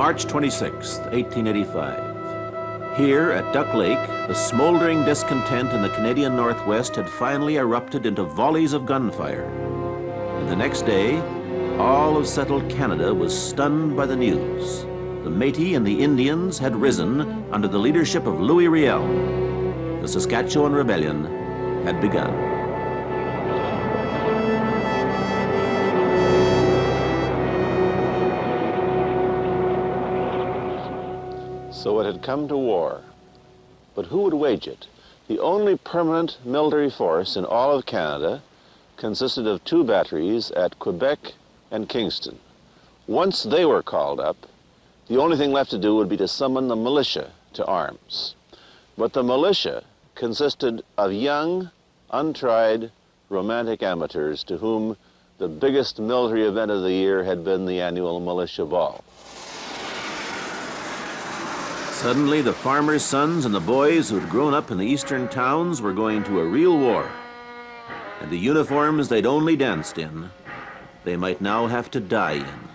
March 26, 1885. Here at Duck Lake, the smoldering discontent in the Canadian Northwest had finally erupted into volleys of gunfire. And the next day, all of settled Canada was stunned by the news. The Métis and the Indians had risen under the leadership of Louis Riel. The Saskatchewan Rebellion had begun. So it had come to war. But who would wage it? The only permanent military force in all of Canada consisted of 2 batteries at Quebec and Kingston. Once they were called up, the only thing left to do would be to summon the militia to arms. But the militia consisted of young, untried, romantic amateurs to whom the biggest military event of the year had been the annual militia ball. Suddenly, the farmers' sons and the boys who'd grown up in the eastern towns were going to a real war. And the uniforms they'd only danced in, they might now have to die in.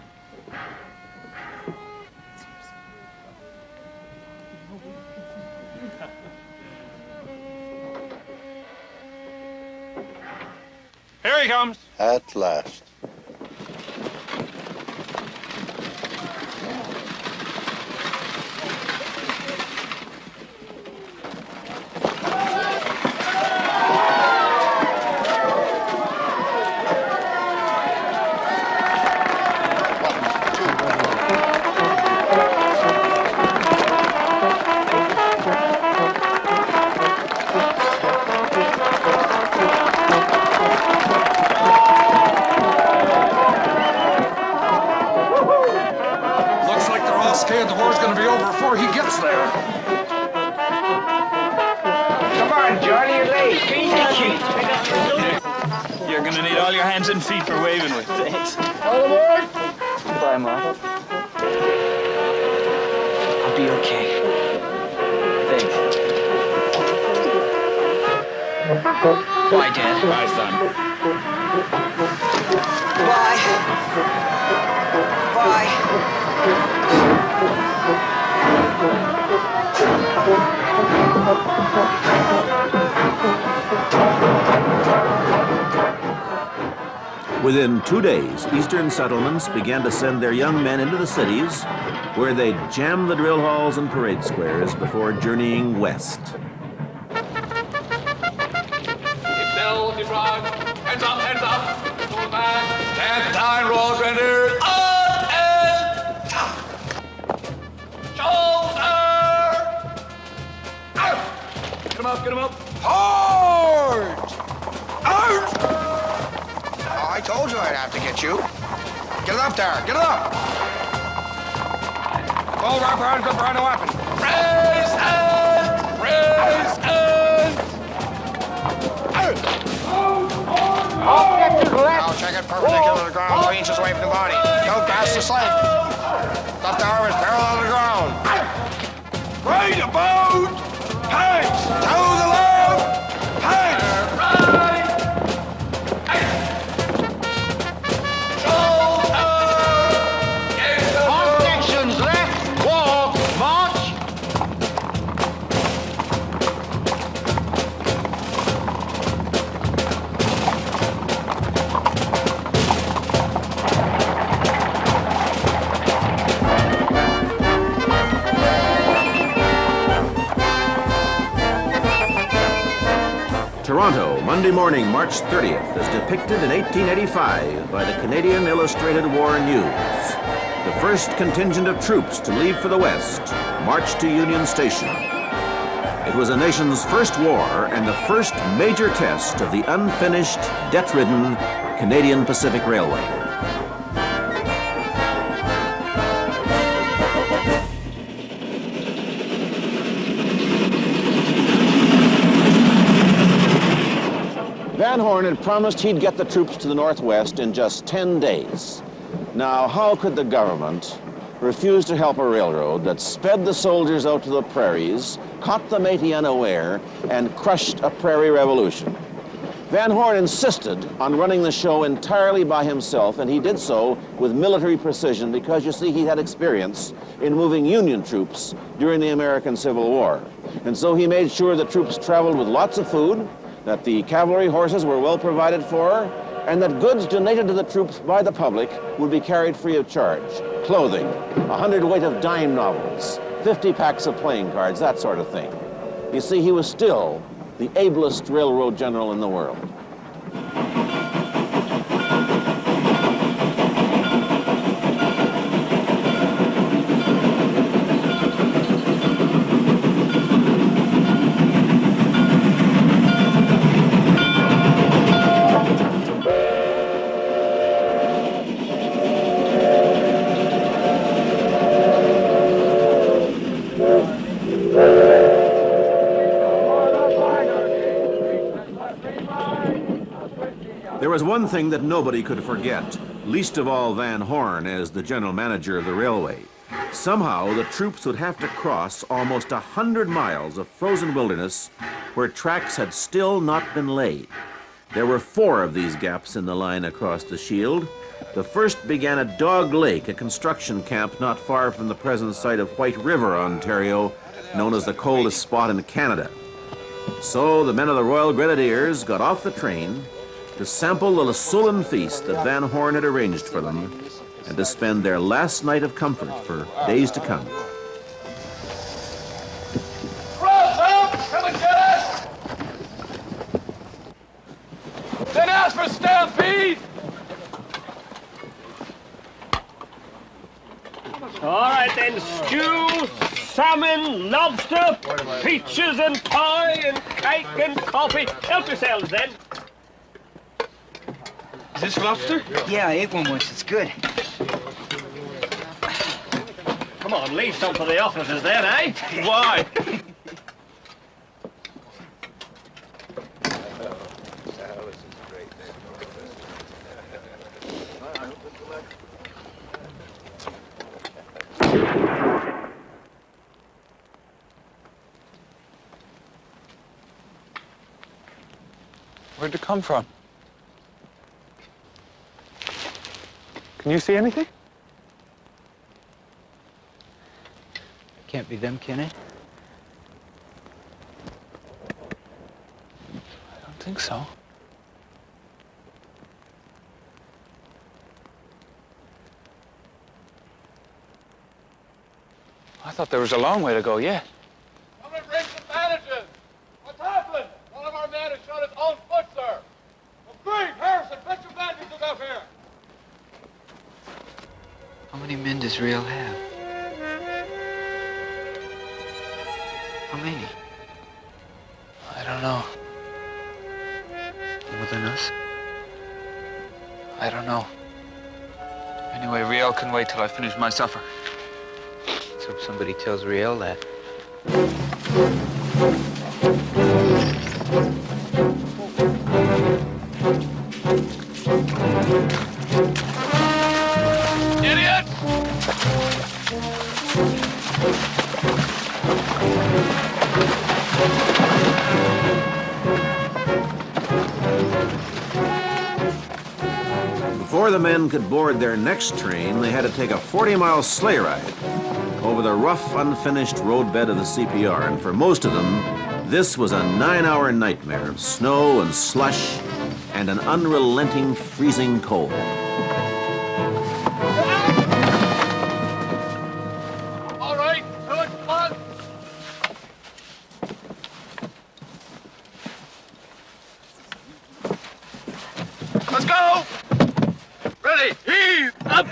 Here he comes. At last. Scared the war's gonna be over before he gets there. Come on, Johnny, you're late. You're gonna need all your hands and feet for waving with. Thanks. All aboard. Bye, Mom. I'll be okay. Thanks. Bye, Dad. Bye, son. Bye. Within 2 days, eastern settlements began to send their young men into the cities, where they'd jam the drill halls and parade squares before journeying west. Hands up, hands up. Hold back. Stand down, roll grenadiers. On and top. Shoulder. Out. Get him up, get him up. Hard. Out. I told you I'd have to get you. Get it up there, get it up. Go right behind, good behind the weapon. Raise and raise and. Out. Now check it perpendicular to the ground, 3 inches away from the body. Don't pass the sled. Left arm is parallel to the ground. Right about. Hands. To the left. Hands. Right. Shoulder. All sections left, walk, march. Toronto, Monday morning, March 30th, as depicted in 1885 by the Canadian Illustrated War News. The first contingent of troops to leave for the West marched to Union Station. It was the nation's first war and the first major test of the unfinished, debt-ridden Canadian Pacific Railway. Van Horn had promised he'd get the troops to the Northwest in just 10 days. Now, how could the government refuse to help a railroad that sped the soldiers out to the prairies, caught the Métis unaware, and crushed a prairie revolution? Van Horn insisted on running the show entirely by himself, and he did so with military precision because, you see, he had experience in moving Union troops during the American Civil War. And so he made sure the troops traveled with lots of food, that the cavalry horses were well provided for, and that goods donated to the troops by the public would be carried free of charge. Clothing, 100 weight of dime novels, 50 packs of playing cards, that sort of thing. You see, he was still the ablest railroad general in the world. There was one thing that nobody could forget, least of all Van Horn as the general manager of the railway. Somehow the troops would have to cross almost 100 miles of frozen wilderness where tracks had still not been laid. There were 4 of these gaps in the line across the Shield. The first began at Dog Lake, a construction camp not far from the present site of White River, Ontario, known as the coldest spot in Canada. So the men of the Royal Grenadiers got off the train to sample the Sullen feast that Van Horn had arranged for them and to spend their last night of comfort for days to come. Cross up! Come and get it! Then ask for stampede! All right then, stew, salmon, lobster, peaches and pie and cake and coffee. Help yourselves then. Is this lobster? Yeah, I ate one once. It's good. Come on, leave some for the officers then, eh? Why? Where'd it come from? Can you see anything? Can't be them, can it? I don't think so. I thought there was a long way to go yet. I'm gonna bring some bandages! What's happened? One of our men has shot his own foot, sir! Oh, great! Harrison, fetch your bandages up here! How many men does Real have? How many? I don't know. More than us? I don't know. Anyway, Riel can wait till I finish my supper. Let's hope somebody tells Riel that. Idiot! Before the men could board their next train, they had to take a 40-mile sleigh ride over the rough, unfinished roadbed of the CPR, and for most of them, this was a 9-hour nightmare of snow and slush and an unrelenting freezing cold. All right, good, come on! Let's go! Ready, heave! Up,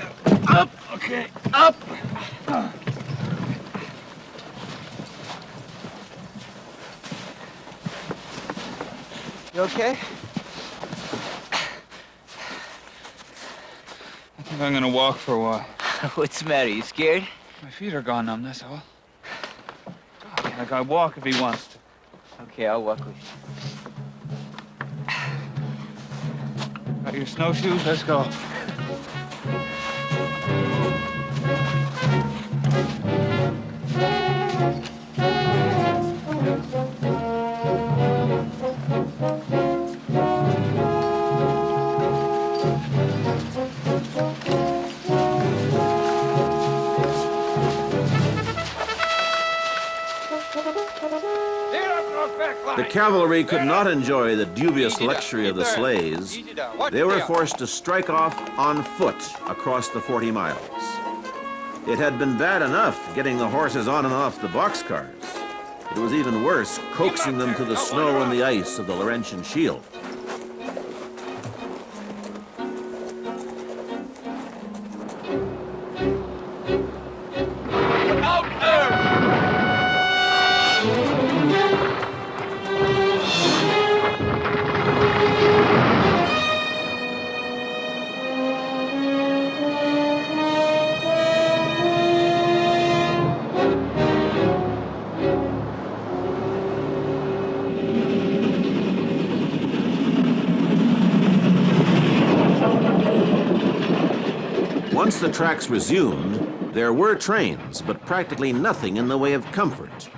up, okay, up! You okay? I think I'm gonna walk for a while. What's the matter? You scared? My feet are gone numb, that's all. Like I'll walk if he wants to. Okay, I'll walk with you. Got your snowshoes? Let's go. The cavalry could not enjoy the dubious luxury of the sleighs. They were forced to strike off on foot across the 40 miles. It had been bad enough getting the horses on and off the boxcars. It was even worse coaxing them through the snow and the ice of the Laurentian Shield. Once the tracks resumed, there were trains, but practically nothing in the way of comfort.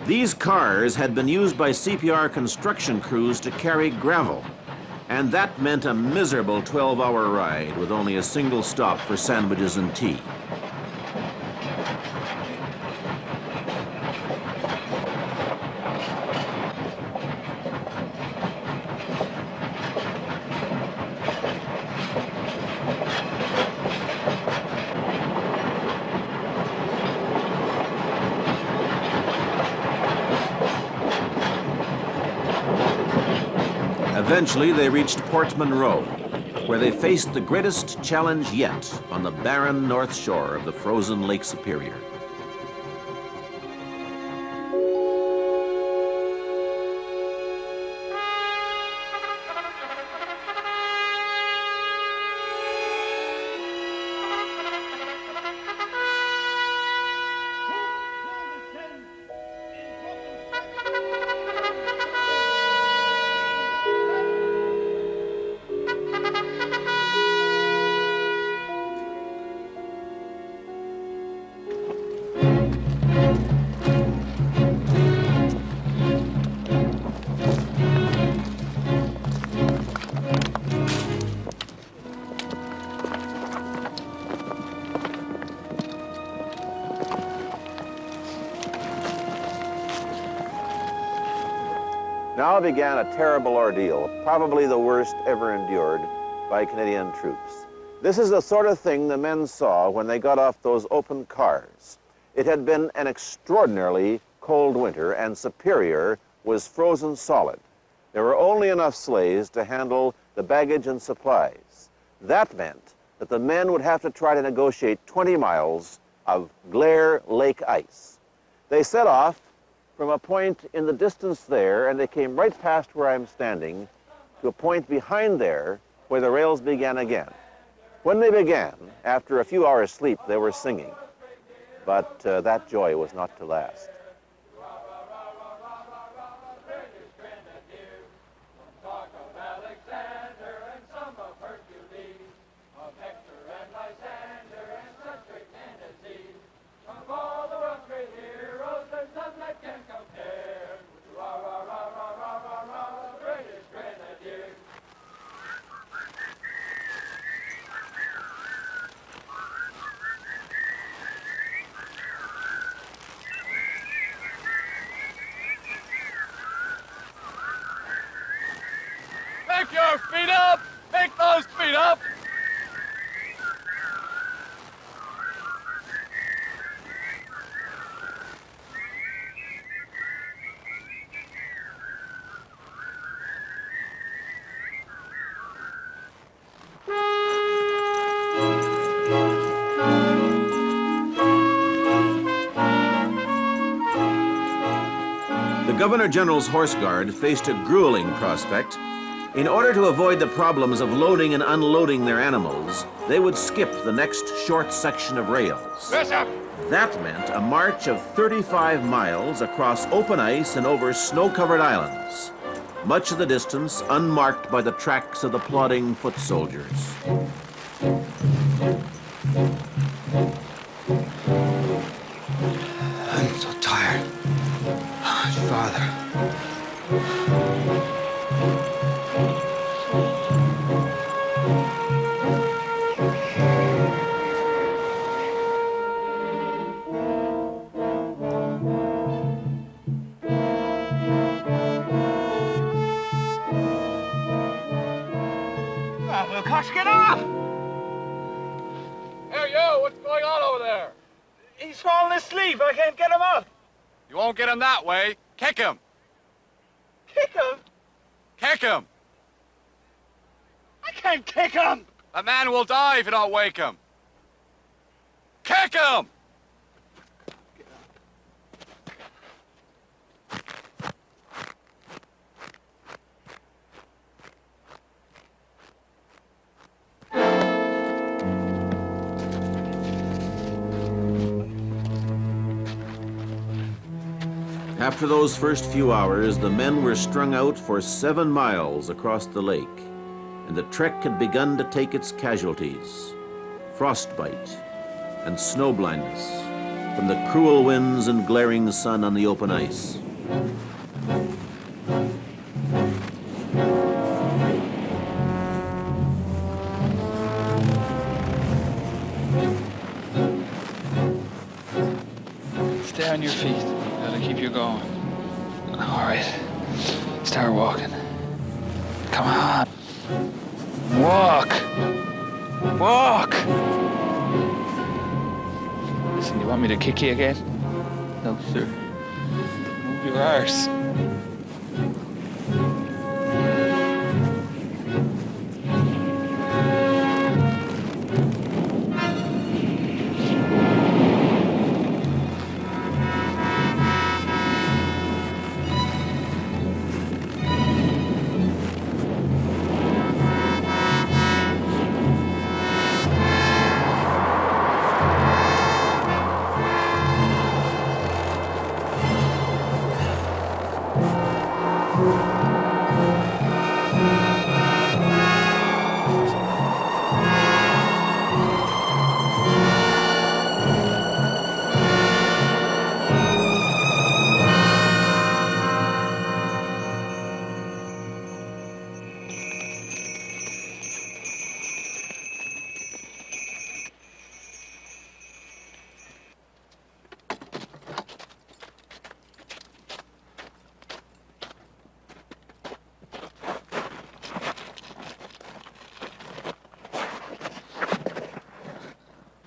These cars had been used by CPR construction crews to carry gravel, and that meant a miserable 12-hour ride with only a single stop for sandwiches and tea. Eventually, they reached Port Monroe, where they faced the greatest challenge yet on the barren north shore of the frozen Lake Superior. Now began a terrible ordeal, probably the worst ever endured by Canadian troops. This is the sort of thing the men saw when they got off those open cars. It had been an extraordinarily cold winter, and Superior was frozen solid. There were only enough sleighs to handle the baggage and supplies. That meant that the men would have to try to negotiate 20 miles of glare lake ice. They set off from a point in the distance there, and they came right past where I'm standing to a point behind there where the rails began again. When they began, after a few hours' sleep, they were singing. But that joy was not to last. Pick your feet up! Pick those feet up! The Governor General's Horse Guard faced a grueling prospect. In order to avoid the problems of loading and unloading their animals, they would skip the next short section of rails. Bishop! That meant a march of 35 miles across open ice and over snow-covered islands, much of the distance unmarked by the tracks of the plodding foot soldiers. I'm so tired. Father. get him out. You won't get him that way. Kick him. Kick him? Kick him. I can't kick him. The man will die if you don't wake him. Kick him! After those first few hours, the men were strung out for 7 miles across the lake, and the trek had begun to take its casualties: frostbite and snow blindness from the cruel winds and glaring sun on the open ice. Stay on your feet. That'll keep you going. All right. Start walking. Come on. Walk. Walk. Listen, you want me to kick you again? No, sir. Move your arse.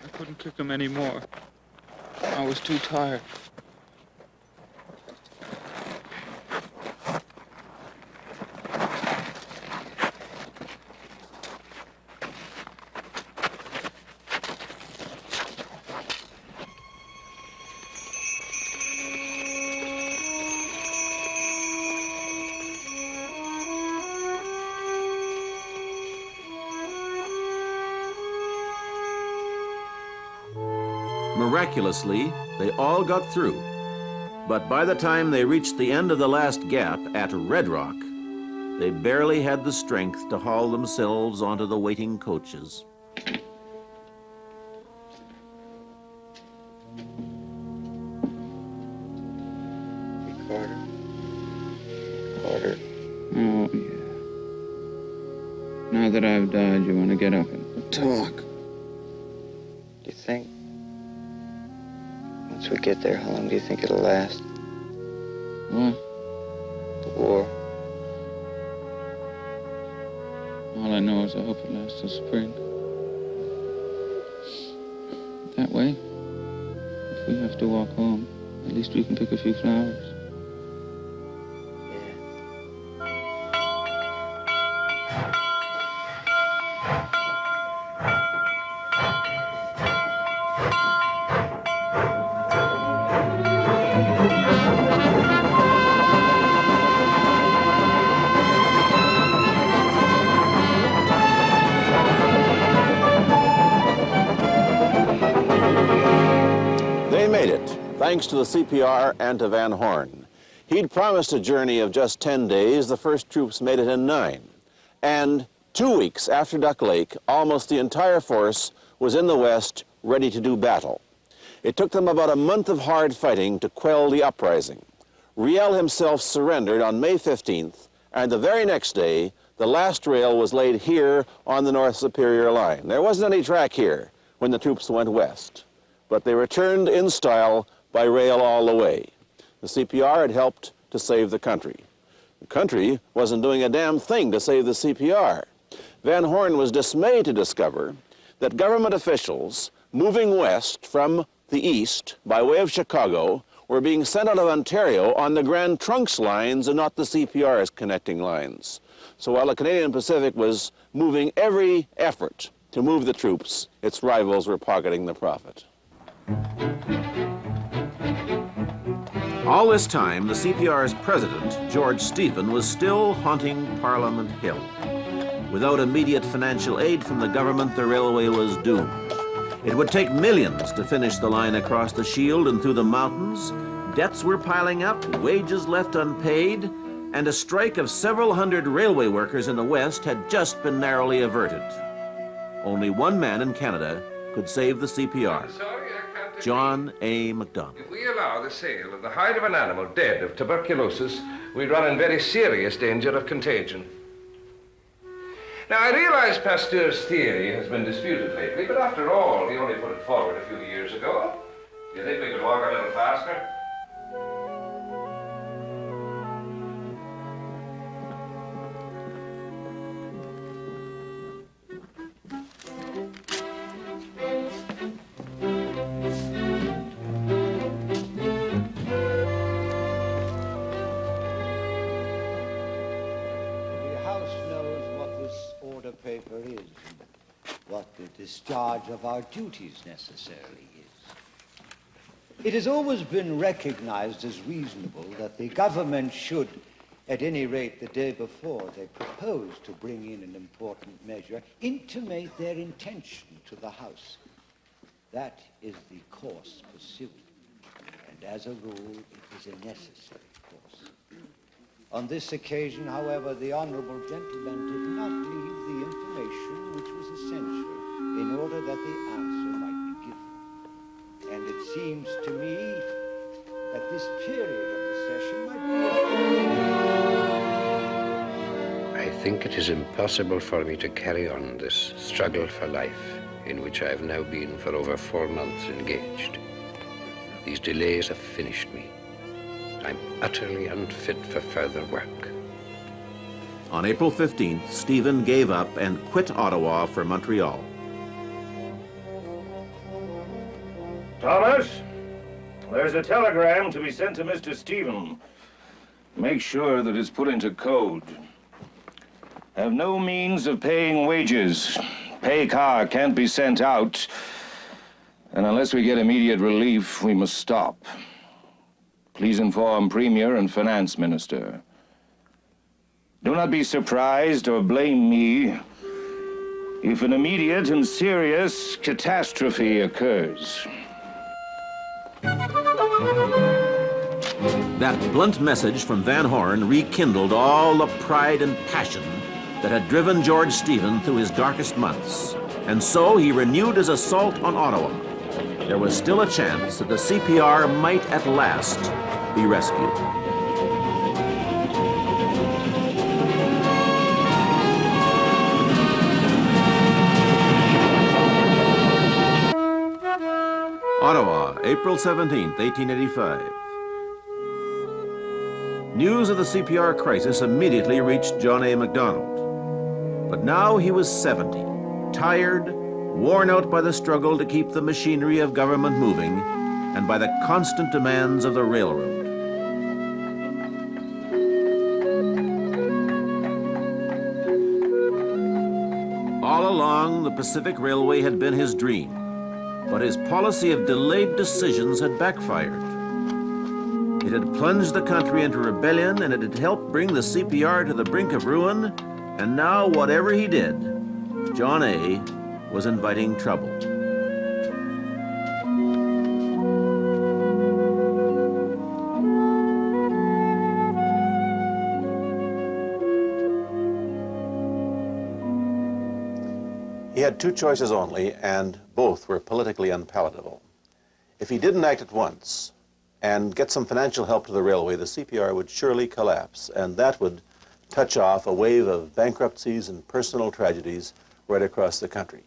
I couldn't kick him anymore. I was too tired. Miraculously, they all got through. But by the time they reached the end of the last gap at Red Rock, they barely had the strength to haul themselves onto the waiting coaches. Carter. Carter. Oh, yeah. Now that I've died, you want to get up and talk. Do you think? Once we get there, how long do you think it'll last? What? The war. All I know is I hope it lasts till spring. That way, if we have to walk home, at least we can pick a few flowers. They made it, thanks to the CPR and to Van Horn. He'd promised a journey of just 10 days. The first troops made it in 9. And 2 weeks after Duck Lake, almost the entire force was in the west, ready to do battle. It took them about a month of hard fighting to quell the uprising. Riel himself surrendered on May 15th, and the very next day, the last rail was laid here on the North Superior Line. There wasn't any track here when the troops went west, but they returned in style by rail all the way. The CPR had helped to save the country. The country wasn't doing a damn thing to save the CPR. Van Horn was dismayed to discover that government officials moving west from the east, by way of Chicago, were being sent out of Ontario on the Grand Trunks lines and not the CPR's connecting lines. So while the Canadian Pacific was moving every effort to move the troops, its rivals were pocketing the profit. All this time, the CPR's president, George Stephen, was still haunting Parliament Hill. Without immediate financial aid from the government, the railway was doomed. It would take millions to finish the line across the Shield and through the mountains. Debts were piling up, wages left unpaid, and a strike of several hundred railway workers in the West had just been narrowly averted. Only one man in Canada could save the CPR, John A. MacDonald. If we allow the sale of the hide of an animal dead of tuberculosis, we run in very serious danger of contagion. Now, I realize Pasteur's theory has been disputed lately, but after all, he only put it forward a few years ago. Do you think we could walk a little faster? Paper is, what the discharge of our duties necessarily is. It has always been recognized as reasonable that the government should, at any rate the day before they propose to bring in an important measure, intimate their intention to the House. That is the course pursued, and as a rule, it is a necessary course. On this occasion, however, the honourable gentleman did not leave the information which was essential in order that the answer might be given. And it seems to me that this period of the session might be I think it is impossible for me to carry on this struggle for life in which I have now been for over 4 months engaged. These delays have finished me. I'm utterly unfit for further work. On April 15th, Stephen gave up and quit Ottawa for Montreal. Thomas, there's a telegram to be sent to Mr. Stephen. Make sure that it's put into code. Have no means of paying wages. Pay car can't be sent out. And unless we get immediate relief, we must stop. Please inform Premier and Finance Minister. Do not be surprised or blame me if an immediate and serious catastrophe occurs. That blunt message from Van Horn rekindled all the pride and passion that had driven George Stephen through his darkest months. And so he renewed his assault on Ottawa. There was still a chance that the CPR might at last be rescued. Ottawa, April 17th, 1885. News of the CPR crisis immediately reached John A. MacDonald. But now he was 70, tired, worn out by the struggle to keep the machinery of government moving and by the constant demands of the railroad. All along, the Pacific Railway had been his dream, but his policy of delayed decisions had backfired. It had plunged the country into rebellion, and it had helped bring the CPR to the brink of ruin, and now, whatever he did, John A. was inviting trouble. He had two choices only, and both were politically unpalatable. If he didn't act at once and get some financial help to the railway, the CPR would surely collapse, and that would touch off a wave of bankruptcies and personal tragedies right across the country.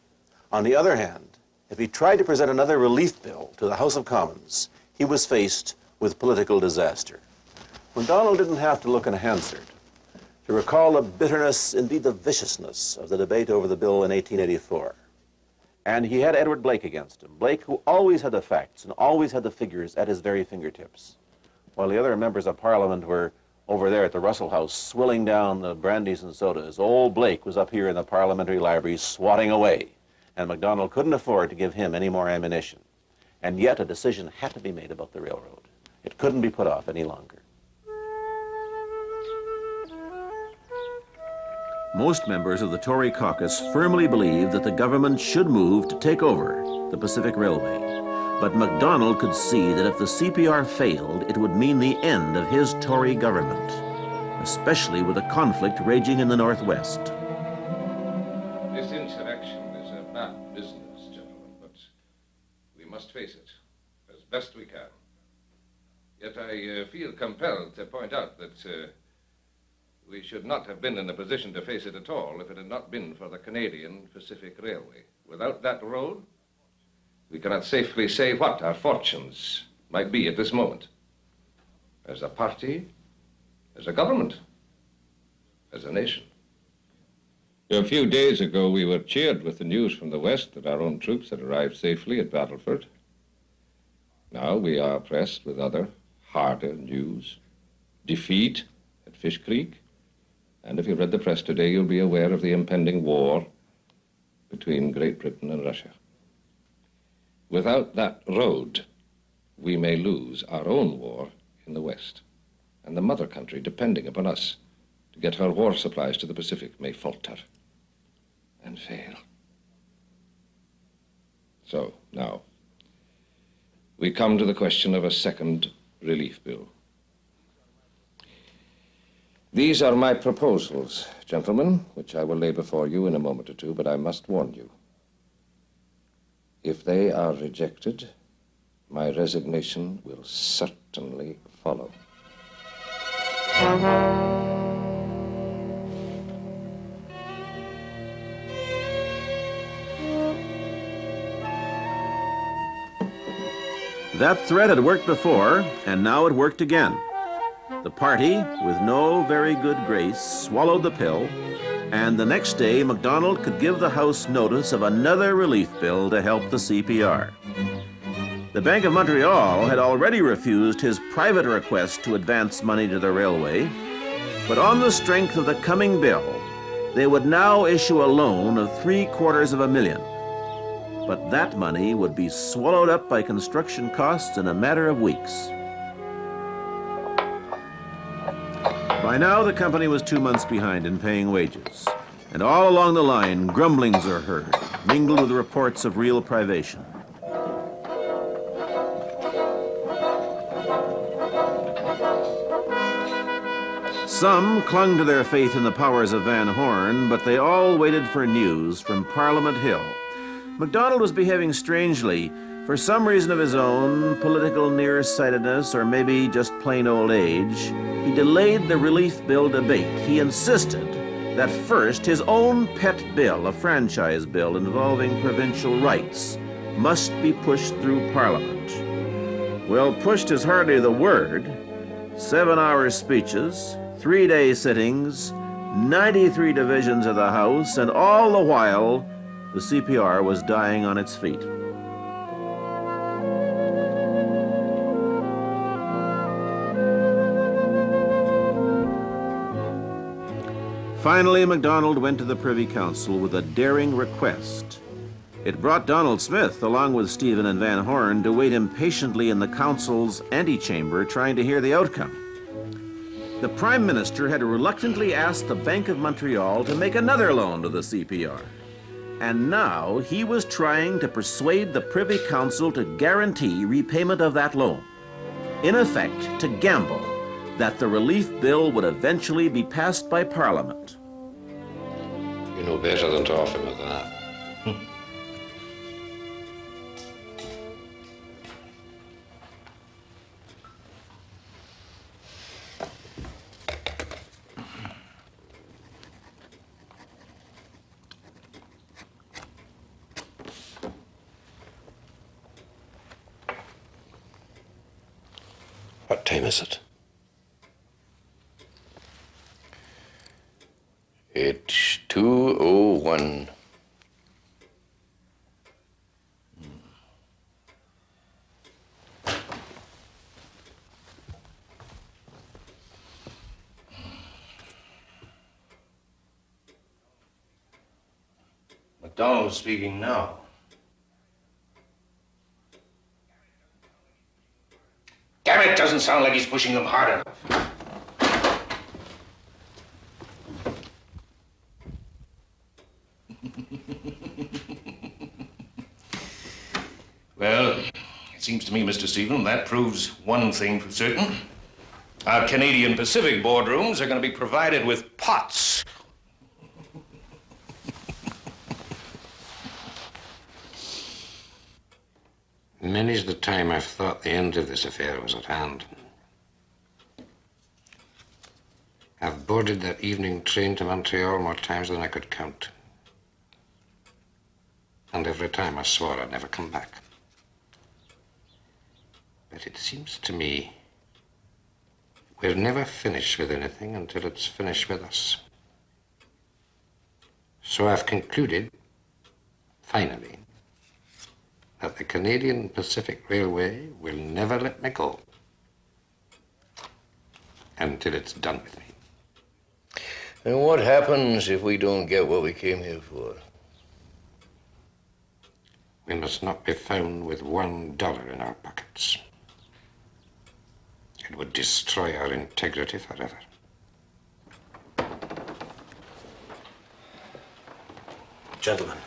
On the other hand, if he tried to present another relief bill to the House of Commons, he was faced with political disaster. MacDonald didn't have to look in Hansard to recall the bitterness, indeed the viciousness, of the debate over the bill in 1884. And he had Edward Blake against him. Blake, who always had the facts and always had the figures at his very fingertips. While the other members of Parliament were over there at the Russell House swilling down the brandies and sodas, old Blake was up here in the parliamentary library swatting away. And MacDonald couldn't afford to give him any more ammunition. And yet a decision had to be made about the railroad. It couldn't be put off any longer. Most members of the Tory caucus firmly believed that the government should move to take over the Pacific Railway. But MacDonald could see that if the CPR failed, it would mean the end of his Tory government, especially with a conflict raging in the Northwest. This insurrection is a bad business, gentlemen, but we must face it as best we can. Yet I feel compelled to point out that we should not have been in a position to face it at all if it had not been for the Canadian Pacific Railway. Without that road, we cannot safely say what our fortunes might be at this moment. As a party, as a government, as a nation. A few days ago, we were cheered with the news from the West that our own troops had arrived safely at Battleford. Now we are pressed with other, harder news. Defeat at Fish Creek. And if you read the press today, you'll be aware of the impending war between Great Britain and Russia. Without that road, we may lose our own war in the West. And the mother country, depending upon us to get her war supplies to the Pacific, may falter and fail. So, now, we come to the question of a second relief bill. These are my proposals, gentlemen, which I will lay before you in a moment or two, but I must warn you. If they are rejected, my resignation will certainly follow. That threat had worked before, and now it worked again. The party, with no very good grace, swallowed the pill, and the next day MacDonald could give the House notice of another relief bill to help the CPR. The Bank of Montreal had already refused his private request to advance money to the railway, but on the strength of the coming bill, they would now issue a loan of $750,000. But that money would be swallowed up by construction costs in a matter of weeks. By now, the company was 2 months behind in paying wages, and all along the line, grumblings are heard, mingled with reports of real privation. Some clung to their faith in the powers of Van Horn, but they all waited for news from Parliament Hill. MacDonald was behaving strangely. For some reason of his own, political nearsightedness, or maybe just plain old age, he delayed the relief bill debate. He insisted that first his own pet bill, a franchise bill involving provincial rights, must be pushed through Parliament. Well, pushed is hardly the word. 7-hour speeches, 3-day sittings, 93 divisions of the House, and all the while, the CPR was dying on its feet. Finally, MacDonald went to the Privy Council with a daring request. It brought Donald Smith, along with Stephen and Van Horn, to wait impatiently in the Council's antechamber, trying to hear the outcome. The Prime Minister had reluctantly asked the Bank of Montreal to make another loan to the CPR. And now he was trying to persuade the Privy Council to guarantee repayment of that loan. In effect, to gamble that the relief bill would eventually be passed by Parliament. You know better than to offer me that. What time is it? It's 2:01. Donald speaking now. Damn it, doesn't sound like he's pushing them hard enough. Well, it seems to me, Mr. Stephen, that proves one thing for certain. Our Canadian Pacific boardrooms are going to be provided with pots. Many's the time I've thought the end of this affair was at hand. I've boarded that evening train to Montreal more times than I could count. And every time I swore I'd never come back. But it seems to me we're never finished with anything until it's finished with us. So I've concluded, finally, that the Canadian Pacific Railway will never let me go until it's done with me. And what happens if we don't get what we came here for? We must not be found with $1 in our pockets. It would destroy our integrity forever. Gentlemen,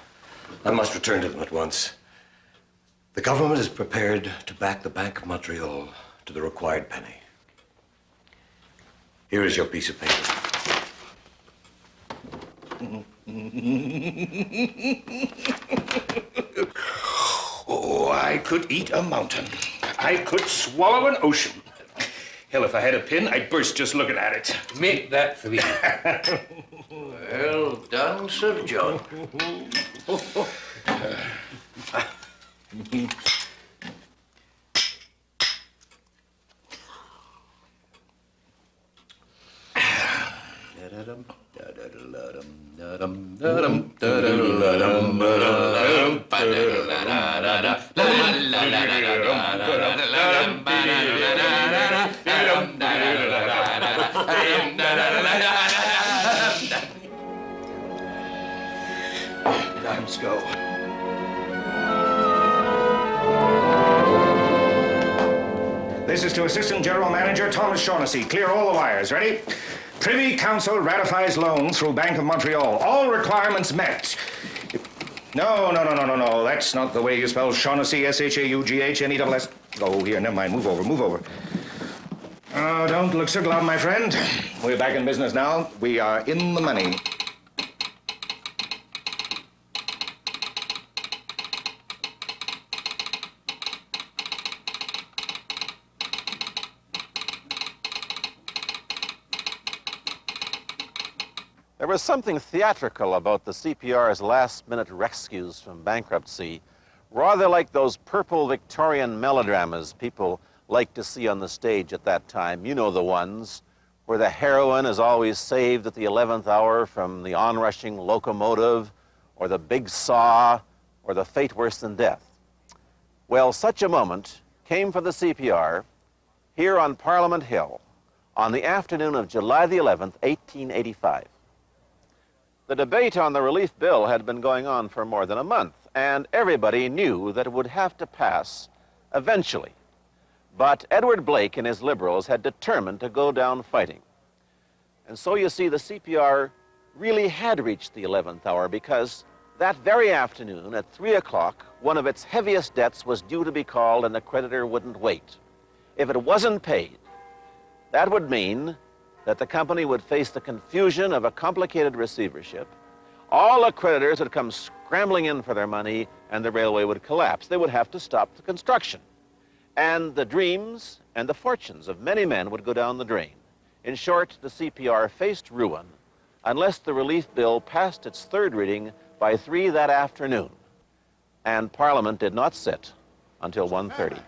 I must return to them at once. The government is prepared to back the Bank of Montreal to the required penny. Here is your piece of paper. Oh, I could eat a mountain. I could swallow an ocean. Hell, if I had a pin, I'd burst just looking at it. Make that 3. Well done, Sir John. Let's go. This is to Assistant General Manager Thomas Shaughnessy. Clear all the wires. Ready? Privy Council ratifies loan through Bank of Montreal. All requirements met. No. That's not the way you spell Shaughnessy, S-H-A-U-G-H-N-E-S-S. Oh, here, never mind. Move over. Oh, don't look so glum, my friend. We're back in business now. We are in the money. There was something theatrical about the CPR's last-minute rescues from bankruptcy, rather like those purple Victorian melodramas people like to see on the stage at that time. You know the ones, where the heroine is always saved at the 11th hour from the onrushing locomotive, or the big saw, or the fate worse than death. Well, such a moment came for the CPR here on Parliament Hill on the afternoon of July the 11th, 1885. The debate on the relief bill had been going on for more than a month, and everybody knew that it would have to pass eventually. But Edward Blake and his Liberals had determined to go down fighting. And so you see, the CPR really had reached the 11th hour, because that very afternoon at 3 o'clock, one of its heaviest debts was due to be called, and the creditor wouldn't wait. If it wasn't paid, that would mean that the company would face the confusion of a complicated receivership. All the creditors would come scrambling in for their money, and the railway would collapse. They would have to stop the construction. And the dreams and the fortunes of many men would go down the drain. In short, the CPR faced ruin unless the relief bill passed its third reading by 3 that afternoon. And Parliament did not sit until 1:30.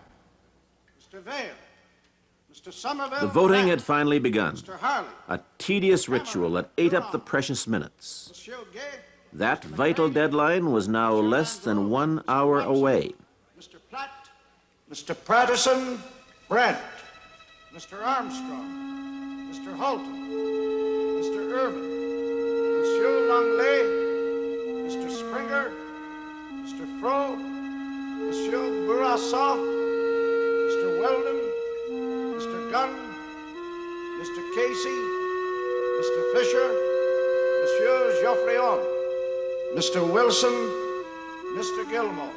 Mr. Vale. Mr. Somerville. The voting had finally begun, Mr. Harley. a tedious ritual that ate up the precious minutes. Monsieur Gay. That vital deadline was now less than 1 hour away. Mr. Platt. Mr. Patterson. Brent. Mr. Armstrong. Mr. Halton. Mr. Irvin. Monsieur Langlais. Mr. Springer, Mr. Fro, Monsieur Bourassa, Mr. Weldon, Mr. Gunn, Mr. Casey, Mr. Fisher, Monsieur Geoffrion, Mr. Wilson, Mr. Gilmore.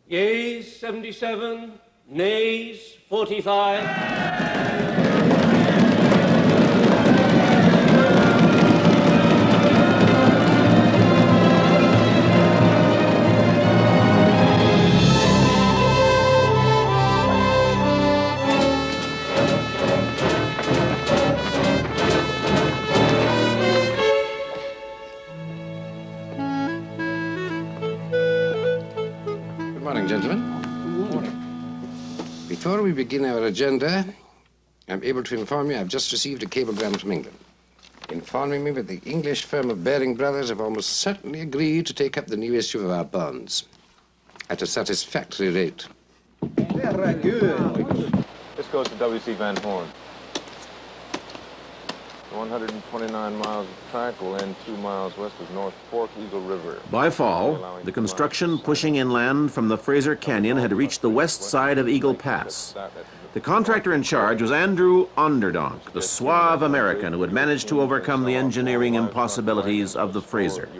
Yeas 77, nays 45. Good morning, gentlemen. Good morning. Before we begin our agenda, I'm able to inform you I've just received a cablegram from England, informing me that the English firm of Baring Brothers have almost certainly agreed to take up the new issue of our bonds at a satisfactory rate. Very good. This goes to W.C. Van Horn. 129 miles of track will end 2 miles west of North Fork Eagle River. By fall, the construction pushing inland from the Fraser Canyon had reached the west side of Eagle Pass. The contractor in charge was Andrew Onderdonk, the suave American who had managed to overcome the engineering impossibilities of the Fraser.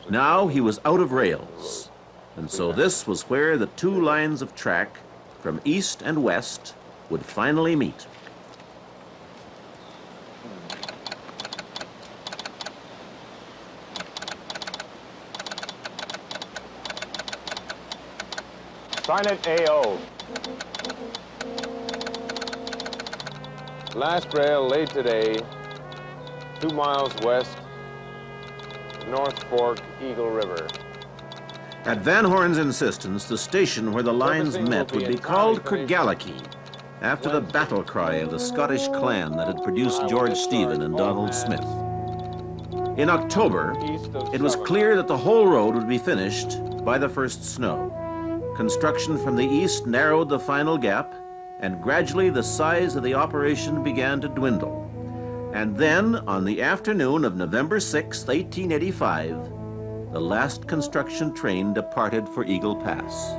Now he was out of rails, and so this was where the two lines of track from east and west would finally meet. Sign it AO. Last rail laid today, 2 miles west of North Fork Eagle River. At Van Horn's insistence, the station where the lines met would be called Cregallachie, after the battle cry of the Scottish clan that had produced George Stephen and Donald Smith. In October, it was clear that the whole road would be finished by the first snow. Construction from the east narrowed the final gap, and gradually the size of the operation began to dwindle. And then, on the afternoon of November 6, 1885, the last construction train departed for Eagle Pass.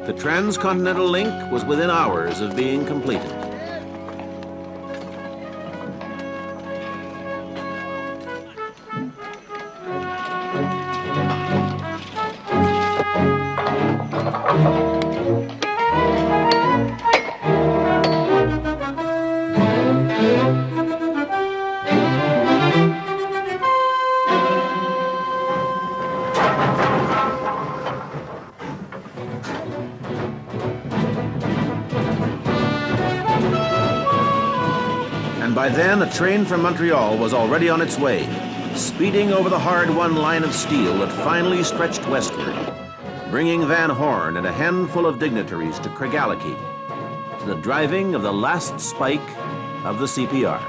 The transcontinental link was within hours of being completed. By then, a train from Montreal was already on its way, speeding over the hard-won line of steel that finally stretched westward, bringing Van Horn and a handful of dignitaries to Cregallachie, to the driving of the last spike of the CPR.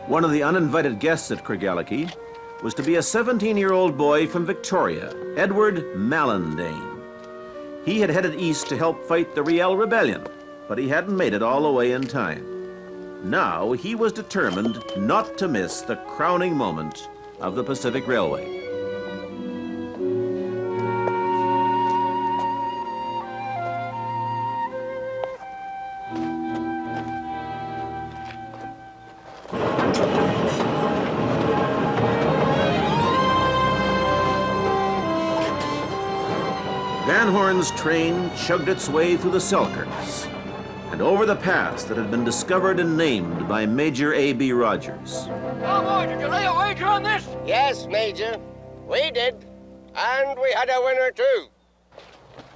One of the uninvited guests at Cregallachie was to be a 17-year-old boy from Victoria, Edward Mallandane. He had headed east to help fight the Riel Rebellion, but he hadn't made it all the way in time. Now he was determined not to miss the crowning moment of the Pacific Railway. Van Horn's train chugged its way through the Selkirks and over the pass that had been discovered and named by Major A.B. Rogers. Now, boy, did you lay a wager on this? Yes, Major. We did. And we had a winner, too.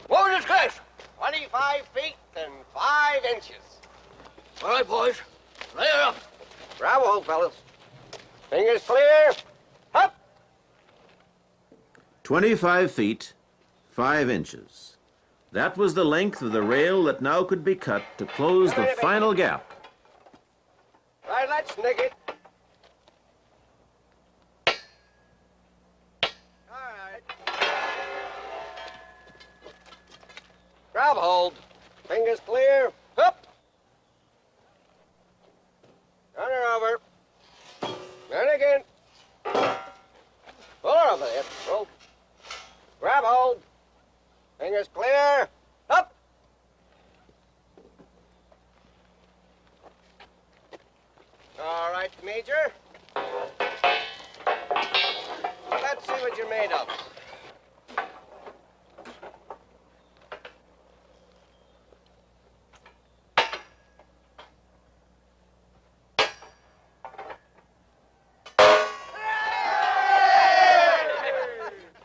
What was his class? 25 feet and 5 inches. All right, boys. Lay her up. Bravo, fellas. Fingers clear. Up. 25 feet, 5 inches. That was the length of the rail that now could be cut to close the final gap. Right, let's nick it. All right. Grab hold. Fingers clear. Up. Turn her over. Turn again. Pull her over there. Roll. Grab hold. Fingers clear. Up. All right, Major. Let's see what you're made of.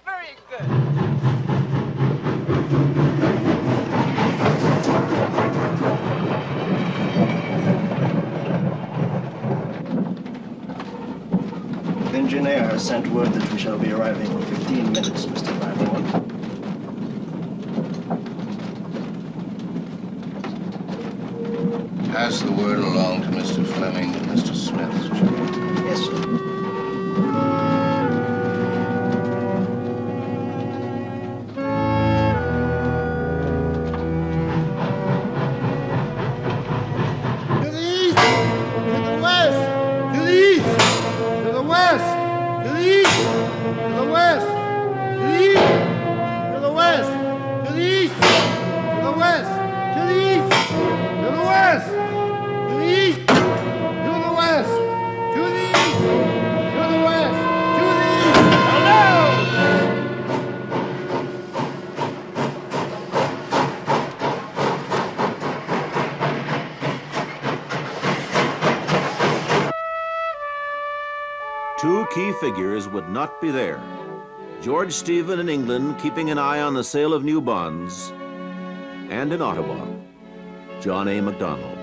Very good. The engineer has sent word that we shall be arriving in 15 minutes, Mr. Van Horn. Pass the word along to Mr. Fleming and Mr. Smith, Jim. Yes, sir. To the east, to the west, to the east, to the west, to the east, to the west, to the east, to the west, to the east, to the west, to the east, to the west, to the east, to the west, to the east, to the west, to the east. Hello! Two key figures would not be there. George Stephen in England keeping an eye on the sale of new bonds, and in Ottawa, John A. Macdonald.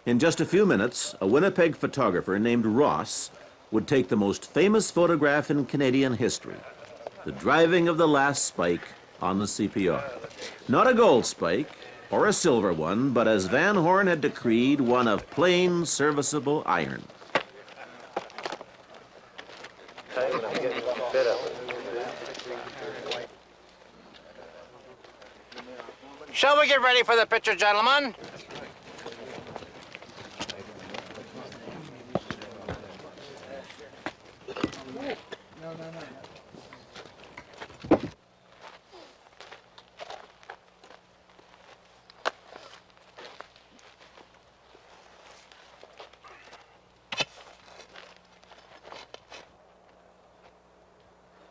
In just a few minutes, a Winnipeg photographer named Ross would take the most famous photograph in Canadian history, the driving of the last spike on the CPR. Not a gold spike or a silver one, but as Van Horn had decreed, one of plain, serviceable iron. Shall we get ready for the picture, gentlemen?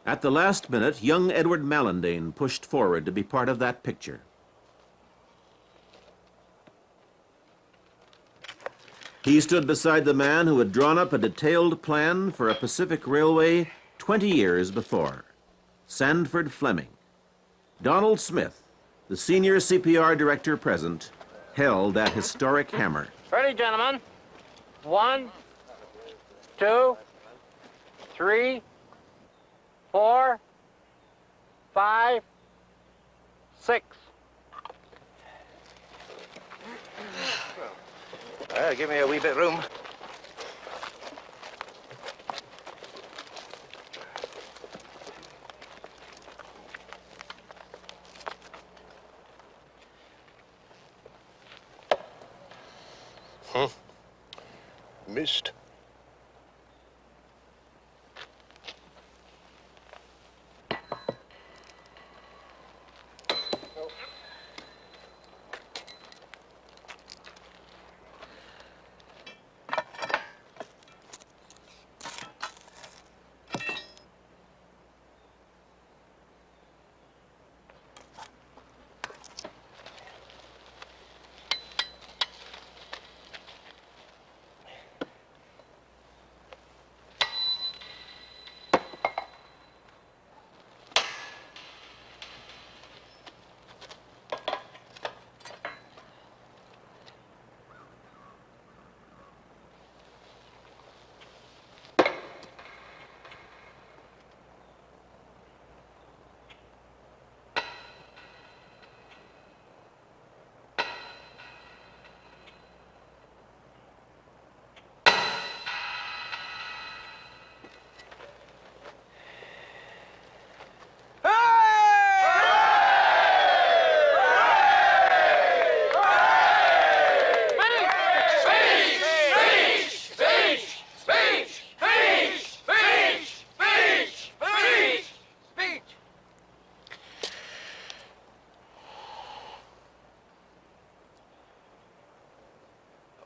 At the last minute, young Edward Mallandane pushed forward to be part of that picture. He stood beside the man who had drawn up a detailed plan for a Pacific Railway 20 years before, Sandford Fleming. Donald Smith, the senior CPR director present, held that historic hammer. Ready, gentlemen? 1, 2, 3, 4, 5, 6. Well, give me a wee bit room. Huh? Missed.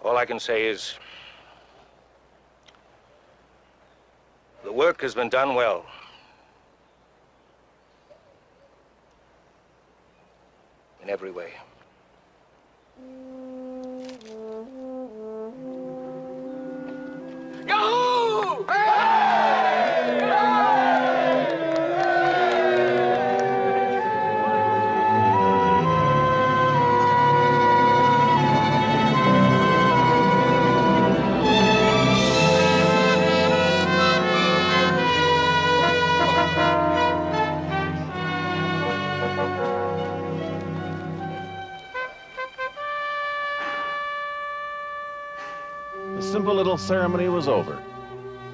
All I can say is the work has been done well. In every way. Yahoo! The simple little ceremony was over.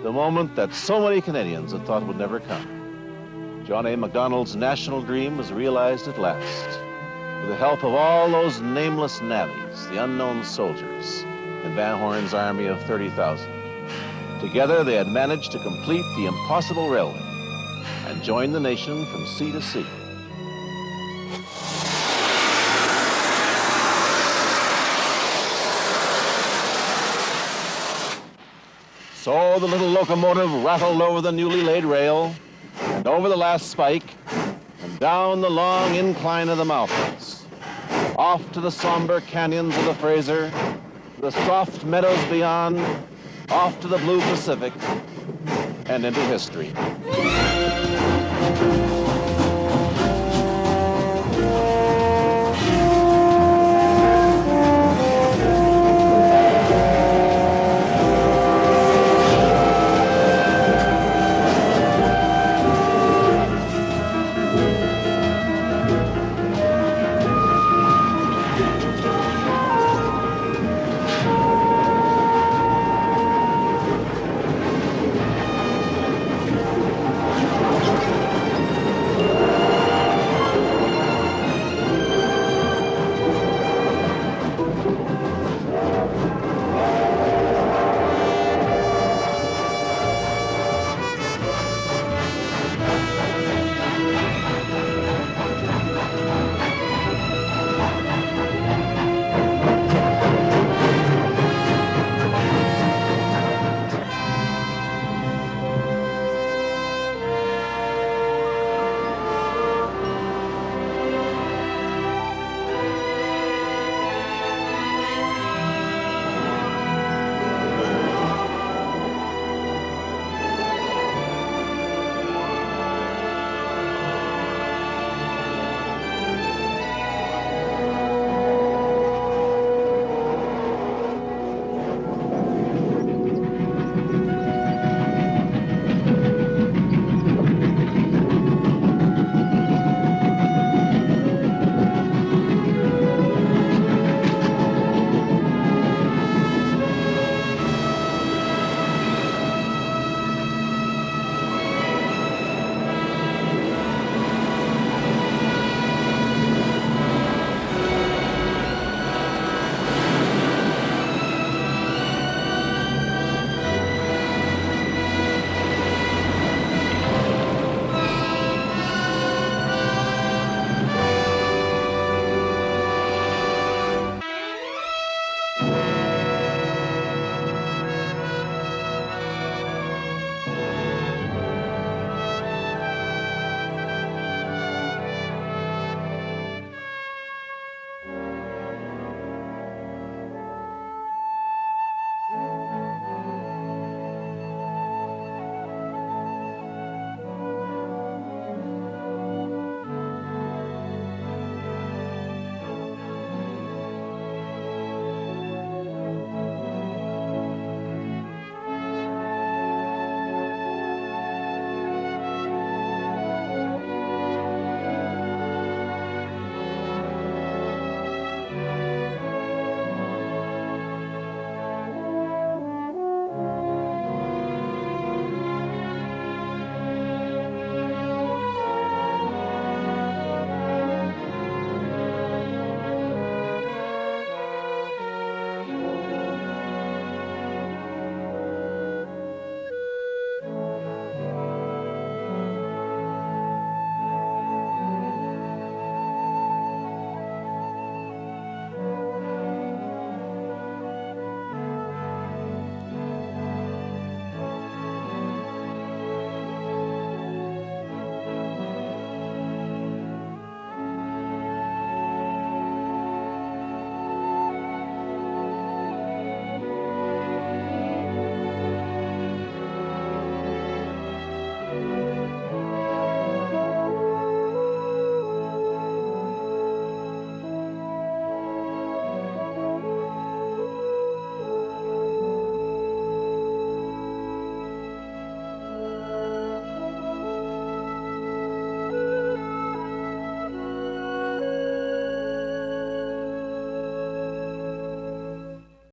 The moment that so many Canadians had thought would never come. John A. Macdonald's national dream was realized at last. With the help of all those nameless navvies, the unknown soldiers, in Van Horn's army of 30,000. Together they had managed to complete the impossible railway and join the nation from sea to sea. So the little locomotive rattled over the newly laid rail, and over the last spike, and down the long incline of the mountains, off to the somber canyons of the Fraser, to the soft meadows beyond, off to the blue Pacific, and into history.